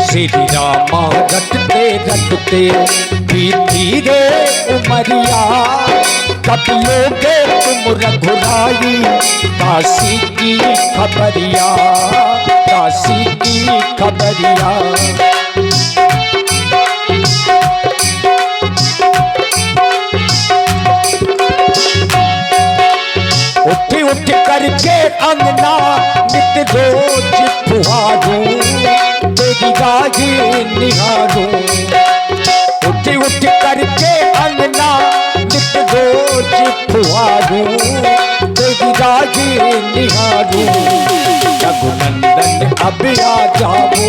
श्री रामा रटते रटते बीती रे उमरिया, कब लोगे तुम रघुराई काशी की खबरिया, काशी की खबरिया। उठ उठ करके अंगना नित रोज पुहारूं, तेरी राही निहारूं। उठ उठ करके अंगना नित रोज पुहारूं, तेरी राही निहारूं। रघुनंदन अब आ जाओ,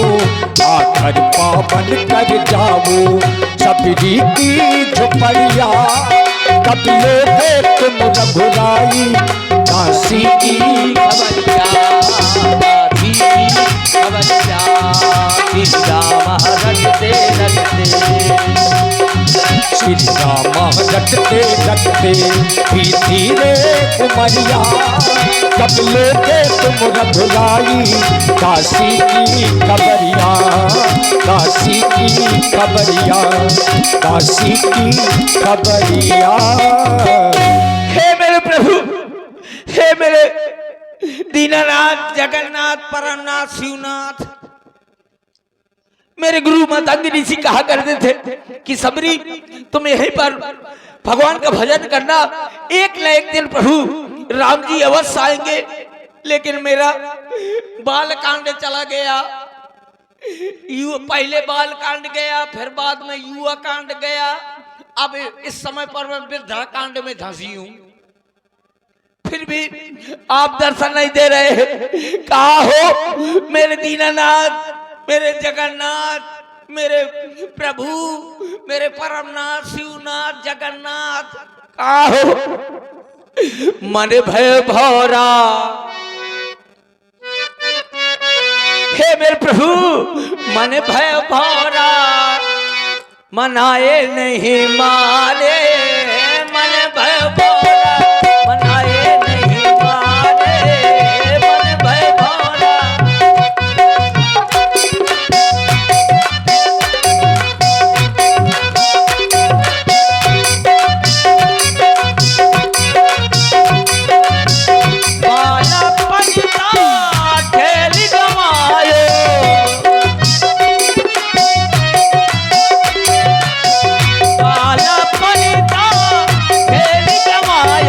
आकर पावन कर जाओ सबरी की झुपड़िया, कब लोगे तुम रघुराई काशी की खबरिया, काशी की खबरिया। श्री राम रटते रटते, श्री राम रटते रटते बीती रे उमरिया, कब लोगे तुम रघुराई काशी की खबरिया, काशी की खबरिया, काशी की खबरिया। हे मेरे प्रभु, हे मेरे दीनानाथ, जगन्नाथ, परमनाथ, शिवनाथ, मेरे गुरु मातांगी ऋषि कहा करते थे कि सबरी तुम यहीं पर भगवान का भजन करना, एक न एक दिन प्रभु राम जी अवश्य आएंगे। लेकिन मेरा बाल कांड चला गया, पहले बाल कांड गया, फिर बाद में युवा कांड गया, अब इस समय पर मैं वृद्धा कांड में धंसी हूं। फिर भी आप दर्शन नहीं दे रहे। कहा हो मेरे दीनानाथ, मेरे जगन्नाथ, मेरे प्रभु, मेरे परमनाथ, शिवनाथ, जगन्नाथ, कहा हो? मन भय भौरा, हे मेरे प्रभु मन भय भौरा, मनाए नहीं मारे, मन भय भौरा, मनाए नहीं मारे, मन भय भौरा। बाला पंडिता खेल गवाए, बाला पंडिता खेल गवाए,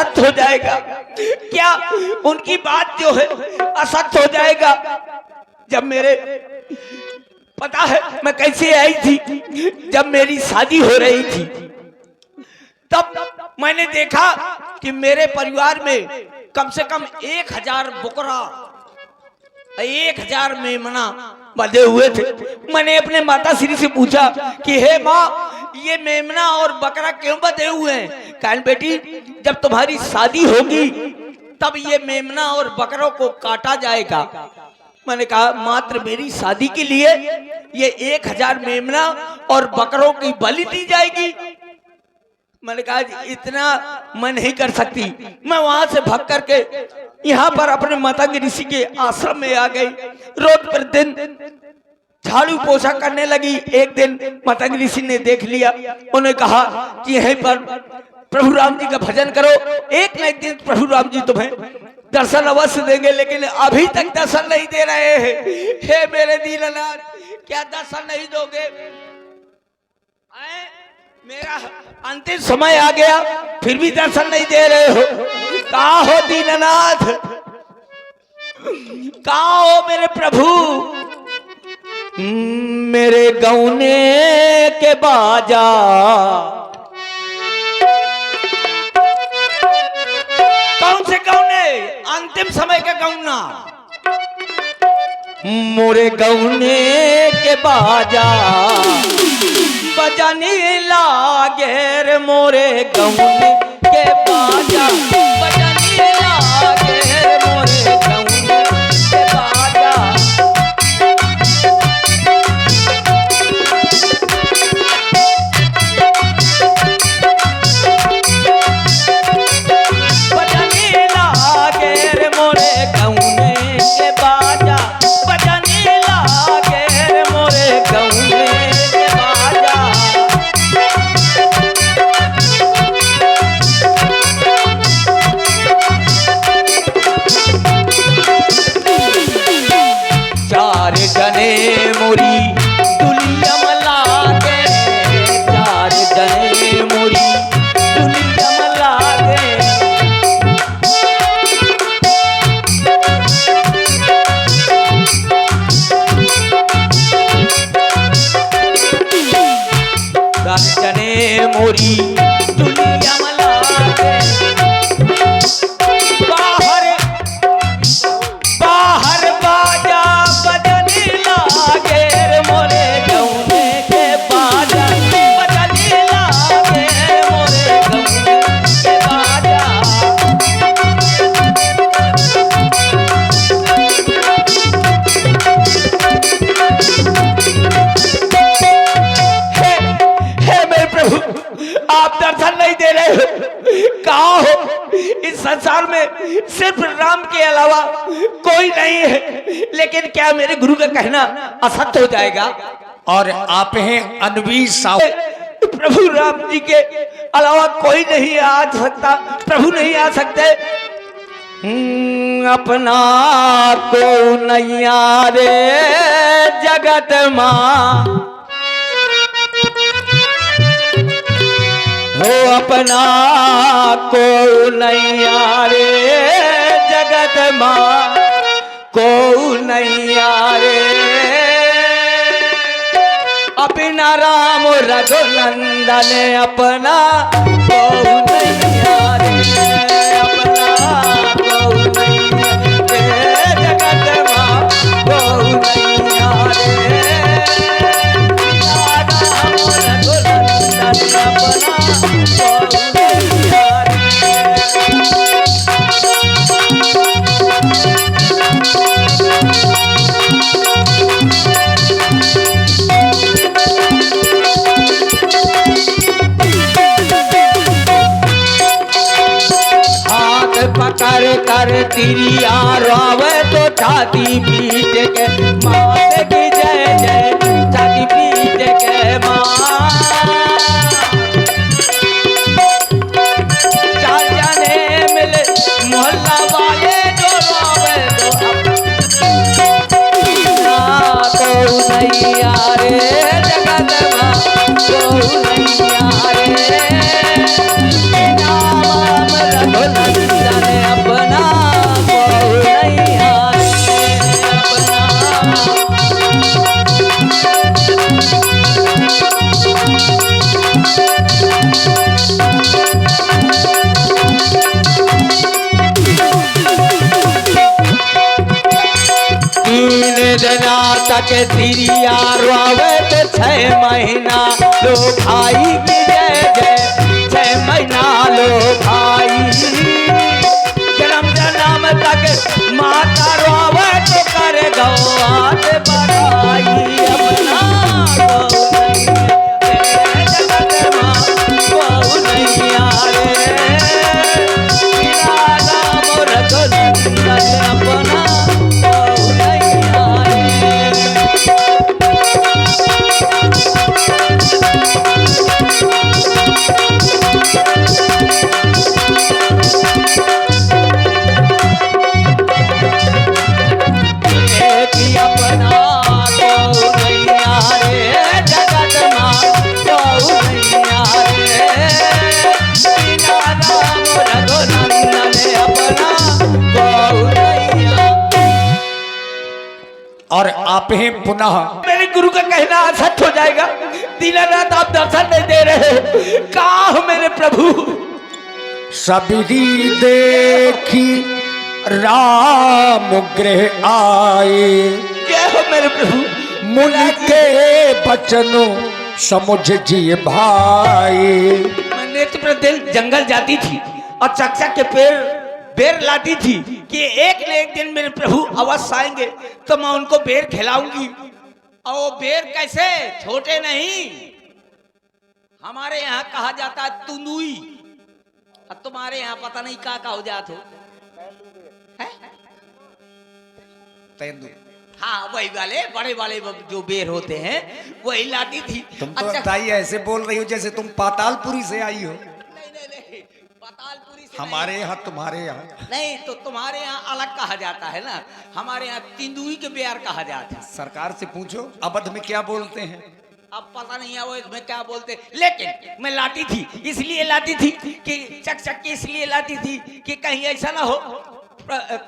असत्य हो जाएगा? क्या उनकी बात जो है असत्य हो जाएगा? जब मेरे पता है मैं कैसे आई थी, जब मेरी शादी हो रही थी तब मैंने देखा कि मेरे परिवार में कम से कम 1000 बकरा, 1000 मेमना बंधे हुए थे। मैंने अपने माता श्री से पूछा कि हे माँ, ये मेमना और बकरा क्यों बंधे हुए हैं? कहन बेटी, जब तुम्हारी शादी होगी तब ये मेमना और बकरों को काटा जाएगा। मैंने कहा मात्र मेरी शादी के लिए ये 1000 मेमना और बकरों की बलि दी जाएगी? मैंने कहा इतना मैं नहीं कर सकती। मैं वहां से भाग करके यहाँ पर अपने मतंग ऋषि के आश्रम में आ गई। रोज प्रतिदिन झाड़ू पोछा करने लगी। एक दिन मतंग ऋषि ने देख लिया, उन्होंने कहा कि यहीं पर प्रभु राम जी का भजन करो, एक न एक दिन प्रभु राम जी तुम्हें दर्शन अवश्य देंगे, लेकिन अभी तक दर्शन नहीं दे रहे हैं। हे मेरे दीननाथ, क्या दर्शन नहीं दोगे? मेरा अंतिम समय आ गया, फिर भी दर्शन नहीं दे रहे हो। कहाँ हो दीननाथ, कहाँ हो मेरे प्रभु? मेरे गौने के बाजा कौन से गौने? अंतिम समय का गौना। मोरे गौने के बाजा बजाने लागे रे, मोरे गौने के बाजा बजाने लागे रे, मोरे गौने के बाजा। बजाने लागे रे, मोरे गौने के बाजा बजाने लागे रे, मोरे गौने के बाजा। चार जने मोरी दुलिया मलागे, चार जने मोरी दुलिया मलागे। चार जने मोरी दुलिया मलागे। बाहर बाहर बाजा बजने लागे रे, मोरे गौने के बाजा बजने लागे रे, मोरे गौने के बाजा। हे मेरे प्रभु, आप दर्शन नहीं दे रहे हो, कहाँ हो? इस संसार में सिर्फ राम के अलावा कोई नहीं है, लेकिन क्या मेरे गुरु का कहना असत्य हो जाएगा? और आप हैं अनवी साहब। प्रभु राम जी के अलावा कोई नहीं आ सकता, प्रभु नहीं आ सकते। अपना को नैया रे जगत माँ, हो अपना को नैया रे जगत माँ, को नैया रे। अपना राम रघुनंदन अपना को नैया रे, अपना को नैया रे जगत माँ, को नैया रे। राम रघुनंदन अपना को नैया रे। हाथ पकड़ कर तिरिया रोवे तो छाती पीट के, मात की जय जय छाती पीट के माँ। चार जाने मिले मोहल्ला वाले जो रोवे तो नैया रे जगत माँ, तो नैया रे। राम रघुनंदन के तिरिया रोवे तो 6 महीना लो भाई की जय जय 6 महीना लो भाई जन्म जन्म तक माता रोवे तो करे गौआत बड़ाई अपना जगत माँ बहु नैया रे बिना नाम रघुनंदन अपना बहु नैया रे। और आप ही पुनः मेरे गुरु का कहना सच हो जाएगा। दिन रात आप दर्शन नहीं दे रहे, कहाँ हो मेरे प्रभु? सबरी देखी राम गृह आए, क्या हो मेरे प्रभु? मुनि के बचनों समुझ जिए भाई। मैं नेत्र दिल जंगल जाती थी और चकचक के पेड़ बेर लाती थी कि एक न एक दिन मेरे प्रभु अवश्य आएंगे तो मैं उनको बेर खिलाऊंगी। और वो बेर कैसे, छोटे नहीं, हमारे यहाँ कहा जाता है तुंदुई, और तुम्हारे यहाँ पता नहीं का हो जात हो है? हाँ वही वाले बड़े वाले जो बेर होते हैं वही लाती थी। तुम तो ताई ऐसे बोल रही हो जैसे तुम पातालपुरी से आई हो। नहीं पातालपुरी से हमारे यहाँ तुम्हारे यहाँ नहीं, तो तुम्हारे यहाँ अलग कहा जाता है ना, हमारे यहाँ तिंदुई के बेर कहा जाता है। सरकार से पूछो अवध में क्या बोलते हैं। अब पता नहीं है वो इसमें क्या बोलते, लेकिन मैं लाती थी, इसलिए लाती थी कि चक की इसलिए लाती थी कि कहीं ऐसा ना हो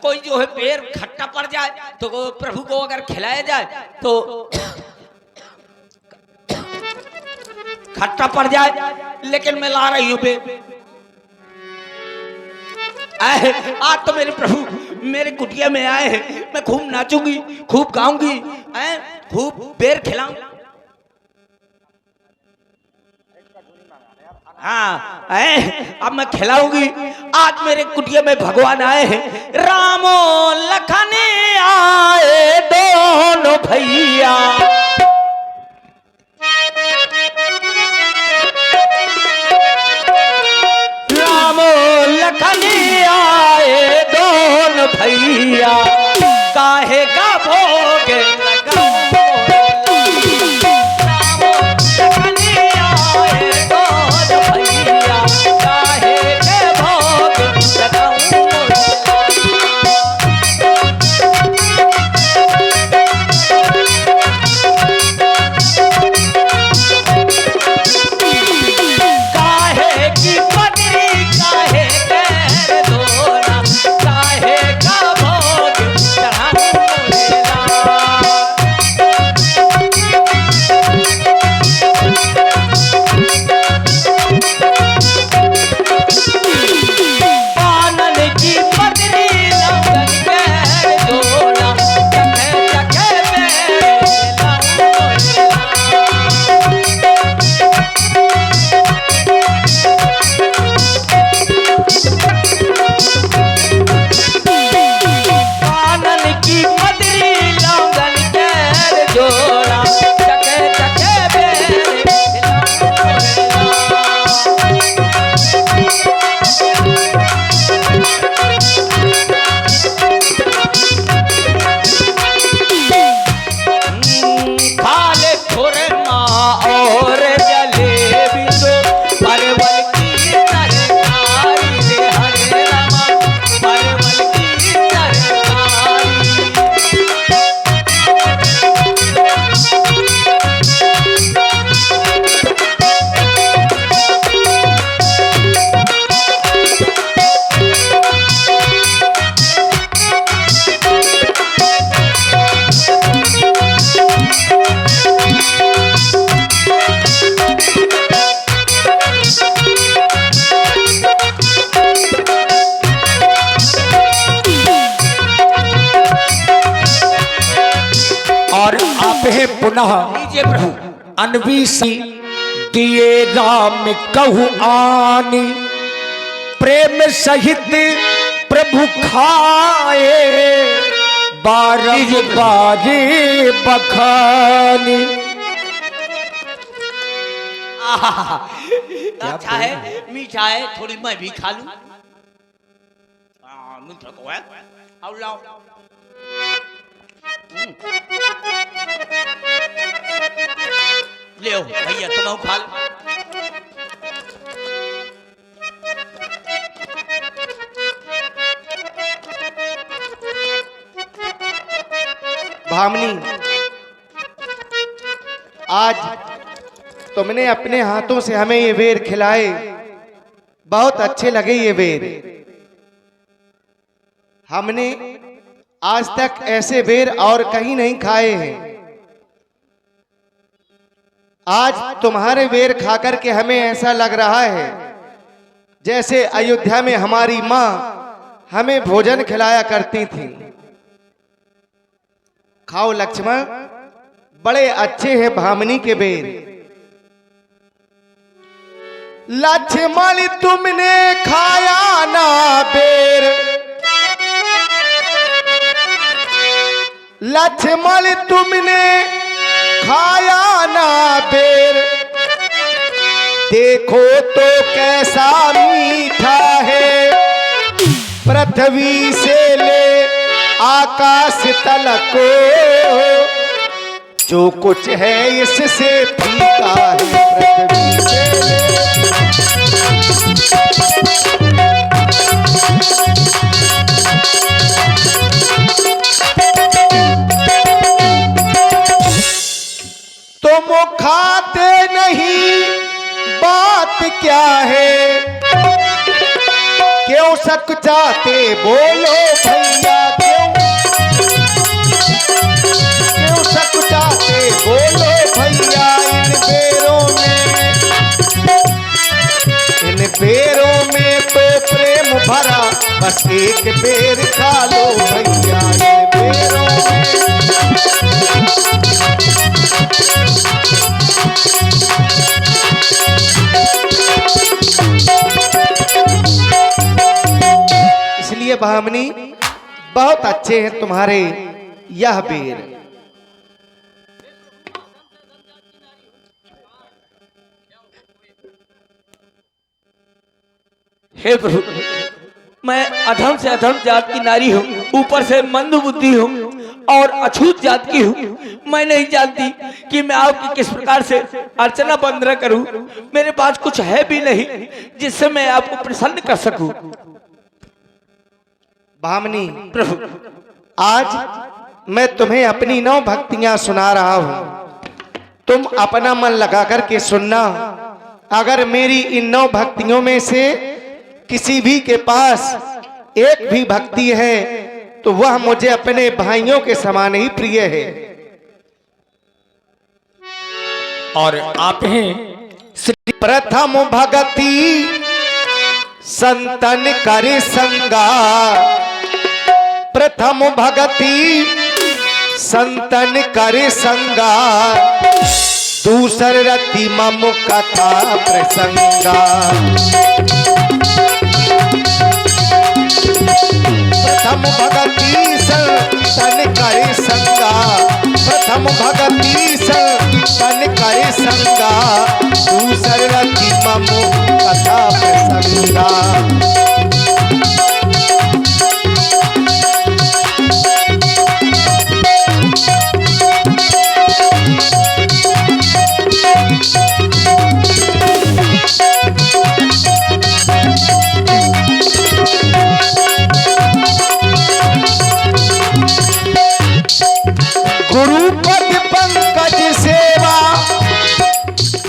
कोई जो है पेड़ खट्टा पड़ जाए तो प्रभु को अगर खिलाया जाए तो खट्टा पड़ जाए। लेकिन मैं ला रही हूँ आज तो मेरे प्रभु मेरे कुटिया में आए हैं, मैं खूब नाचूंगी, खूब गाऊंगी, खूब बेर खिलाऊंगी। हाँ अब मैं खिलाऊंगी। आज मेरे कुटिया में भगवान आए हैं, रामो लखन आए दोनों भैया, रामो लखन आए दोनों भैया, काहे का भोग लगाओ। पुनः लीजिए प्रभु। अन्वीसी दिए राम कहु आनी, प्रेम सहित प्रभु खाए, बारह बारे बखानी। आहा, अच्छा है, मीठा है, थोड़ी मैं भी खा लूं। मीठा को है, आओ लाओ। ले भैया तुम खा लो। भामनी, आज तुमने अपने हाथों से हमें ये बेर खिलाए, बहुत अच्छे लगे ये बेर। हमने आज तक ऐसे बेर और कहीं नहीं खाए हैं। आज तुम्हारे बेर खाकर के हमें ऐसा लग रहा है जैसे अयोध्या में हमारी माँ हमें भोजन खिलाया करती थी। खाओ लक्ष्मण, बड़े अच्छे हैं भामनी के बेर। लक्ष्मण तुमने खाया ना बेर, लक्ष्मण तुमने खाया ना बेर, देखो तो कैसा मीठा है, पृथ्वी से ले आकाश तलक को, जो कुछ है इससे फीका है, पृथ्वी से तुम खाते नहीं, बात क्या है, क्यों सक जाते बोलो भैया, क्यों सक जाते बोलो भैया। इन बेरों में तो प्रेम भरा, बस एक बेर खा लो भैया। इन बेरों में इसलिए भामनी, बहुत अच्छे हैं तुम्हारे यह बेर। हे प्रभु, मैं अधम से अधम जात की नारी हूँ, ऊपर से मंद बुद्धि हूँ और अछूत जात की हूँ। मैं नहीं जानती कि मैं आपकी किस प्रकार से अर्चना वंदना करूँ। मेरे पास कुछ है भी नहीं जिससे मैं आपको प्रसन्न कर सकूं। भामनी प्रभु, आज मैं तुम्हें अपनी 9 भक्तियां सुना रहा हूँ, तुम अपना मन लगा करके सुनना। अगर मेरी इन 9 भक्तियों में से किसी भी के पास एक भी भक्ति है तो वह मुझे अपने भाइयों के समान ही प्रिय है। और आप हैं श्री प्रथम भगति संतन कर संगा, प्रथम भगति संतन कर संगा, दूसर रति मम कथा प्रसंगा। प्रथम भगति संतन कर संगा, प्रथम भगति संतन कर संगा, दूसर रति मम कथा प्रसंगा। गुरुपद पंकज सेवा,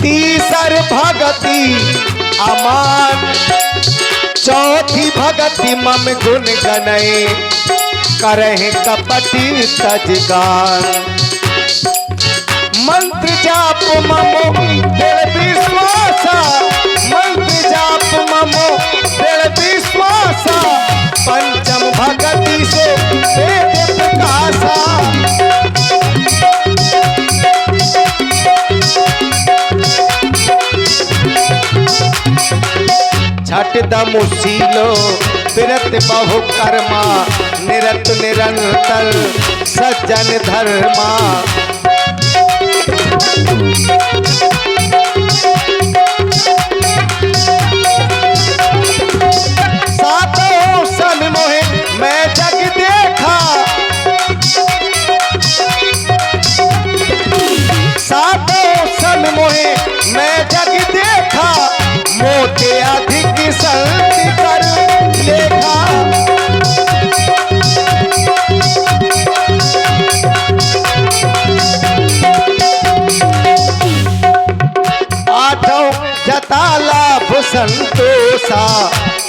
तीसर भगति अमान, चौथी भगति मम गुण गनय, करहि कपटी तजगान। मंत्र जाप ममो दृढ़ विश्वासा, मंत्र जाप ममो दृढ़ विश्वासा, पंचम भगति से वेद प्रकाशा। छठ दमुशीलो बिरत बहु कर्मा निरत निरंतर सज्जन धर्मा। सातों सन मोहे मैं जग देखा, सातों सन मोहे मैं जग देखा, मोते अधिक संत कर लेखा। आठों यथा लाभ संतोषा,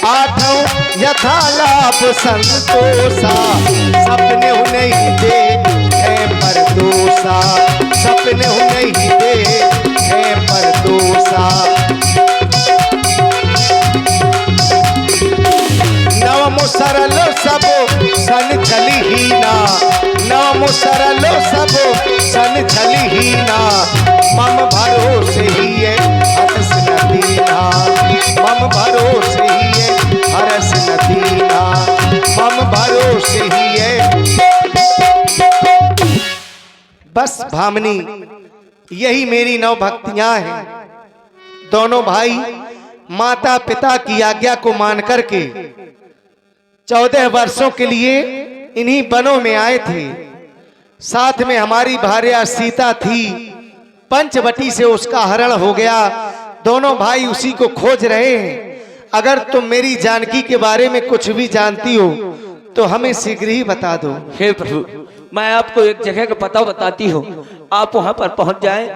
आठों यथा लाभ संतोषा, सपने नहीं दे है पर दोषा, सपने नहीं दे है पर दोषा। नवम सरल सब सन छलहीना, नवम सरल सब सन छलहीना, मम भरोसे ही है हरस न दीना, मम भरोसे ही है हरस न दीना, मम भरोसे ही है। बस भामनी, यही मेरी 9 भक्तियां हैं। दोनों भाई माता पिता की आज्ञा को मान करके 14 वर्षों के लिए इन्हीं वनों में आए थे। साथ में हमारी भार्या सीता थी, पंचवटी से उसका हरण हो गया। दोनों भाई उसी को खोज रहे हैं। अगर तुम मेरी जानकी के बारे में कुछ भी जानती हो तो हमें शीघ्र ही बता दो। हे प्रभु, मैं आपको एक जगह का पता बताती हूँ, आप वहां पर पहुंच जाएं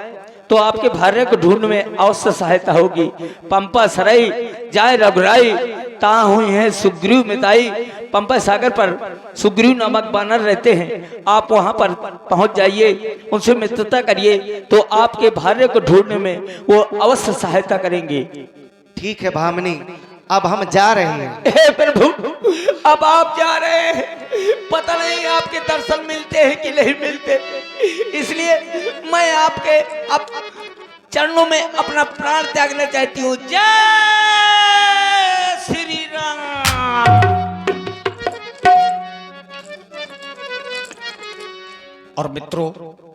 तो आपके भार्य को ढूंढने में अवश्य सहायता होगी। पंपा सराई जाए रघुराई, ता हुई है सुग्रीव मिताई। पंपा सागर पर सुग्रीव नामक बानर रहते हैं, आप वहां पर पहुंच जाइए, उनसे मित्रता करिए तो आपके भार्य को ढूंढने में वो अवश्य सहायता करेंगे। ठीक है भामनी, अब हम जा रहे हैं। हे प्रभु, अब आप जा रहे हैं, पता नहीं आपके दर्शन मिलते हैं कि नहीं मिलते, इसलिए मैं आपके अब चरणों में अपना प्राण त्यागना चाहती हूँ। जय श्री राम। और मित्रों,